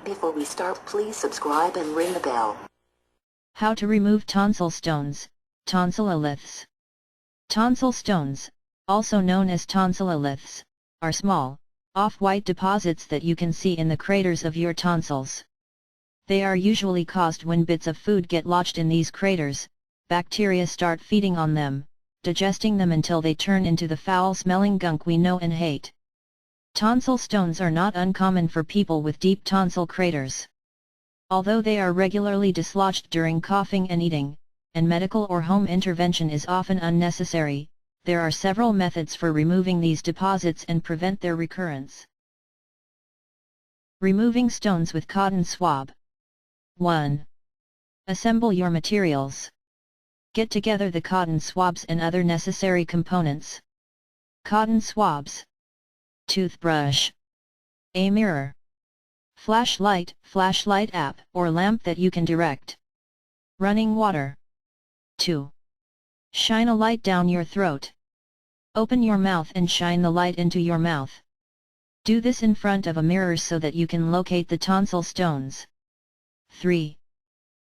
Before we start, please subscribe and ring the bell. How to remove tonsil stones, tonsilloliths. Tonsil stones, also known as tonsilloliths, are small, off-white deposits that you can see in the craters of your tonsils. They are usually caused when bits of food get lodged in these craters. Bacteria start feeding on them, digesting them until they turn into the foul-smelling gunk we know and hate. Tonsil stones are not uncommon for people with deep tonsil craters. Although they are regularly dislodged during coughing and eating, and medical or home intervention is often unnecessary, there are several methods for removing these deposits and prevent their recurrence. Removing stones with cotton swab. 1. Assemble your materials. Get together the cotton swabs and other necessary components. Cotton swabs. Toothbrush. A mirror. Flashlight app or lamp that you can direct. Running water. 2. Shine a light down your throat. Open your mouth and shine the light into your mouth. Do this in front of a mirror so that you can locate the tonsil stones. 3.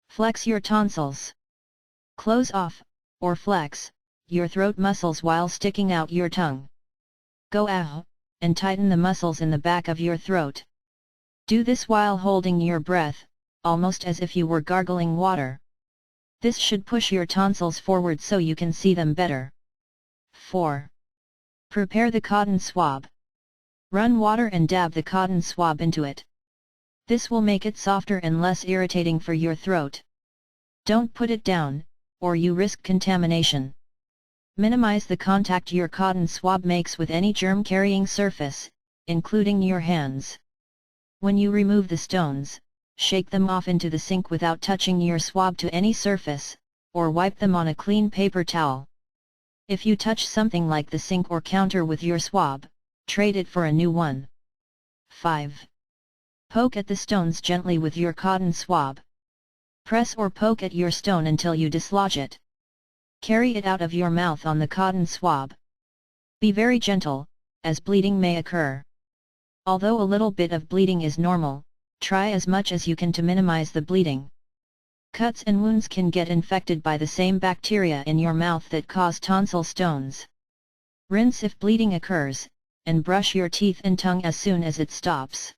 Flex your tonsils. Close off, or flex, your throat muscles while sticking out your tongue. Go ah, and tighten the muscles in the back of your throat. Do this while holding your breath, almost as if you were gargling water. This should push your tonsils forward so you can see them better. 4. Prepare the cotton swab. Run water and dab the cotton swab into it. This will make it softer and less irritating for your throat. Don't put it down, or you risk contamination. Minimize the contact your cotton swab makes with any germ-carrying surface, including your hands. When you remove the stones, shake them off into the sink without touching your swab to any surface, or wipe them on a clean paper towel. If you touch something like the sink or counter with your swab, trade it for a new one. 5. Poke at the stones gently with your cotton swab. Press or poke at your stone until you dislodge it. Carry it out of your mouth on the cotton swab. Be very gentle, as bleeding may occur. Although a little bit of bleeding is normal, try as much as you can to minimize the bleeding. Cuts and wounds can get infected by the same bacteria in your mouth that cause tonsil stones. Rinse if bleeding occurs, and brush your teeth and tongue as soon as it stops.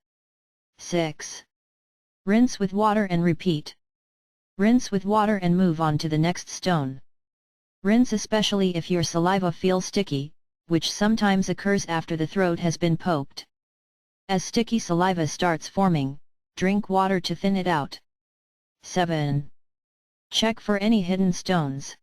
6. Rinse with water and repeat. Rinse with water and move on to the next stone. Rinse especially if your saliva feels sticky, which sometimes occurs after the throat has been poked. As sticky saliva starts forming, drink water to thin it out. 7. Check for any hidden stones.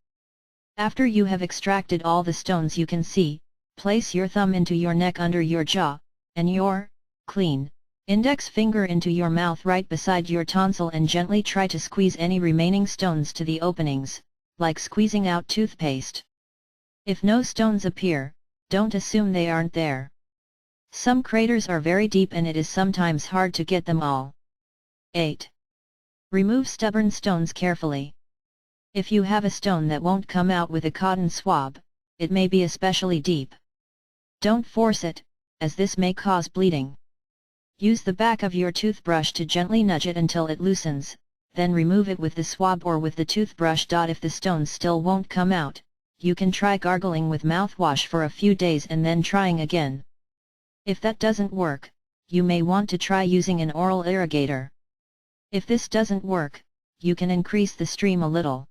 After you have extracted all the stones you can see, place your thumb into your neck under your jaw, and your clean index finger into your mouth right beside your tonsil and gently try to squeeze any remaining stones to the openings, like squeezing out toothpaste. If no stones appear, don't assume they aren't there. Some craters are very deep and it is sometimes hard to get them all. 8. Remove stubborn stones carefully. If you have a stone that won't come out with a cotton swab, it may be especially deep. Don't force it, as this may cause bleeding. Use the back of your toothbrush to gently nudge it until it loosens, then remove it with the swab or with the toothbrush. If the stones still won't come out, you can try gargling with mouthwash for a few days and then trying again. If that doesn't work, you may want to try using an oral irrigator. If this doesn't work, you can increase the stream a little.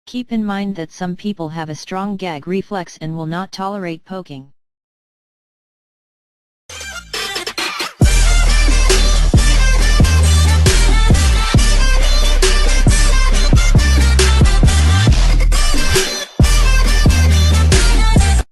Keep in mind that some people have a strong gag reflex and will not tolerate poking.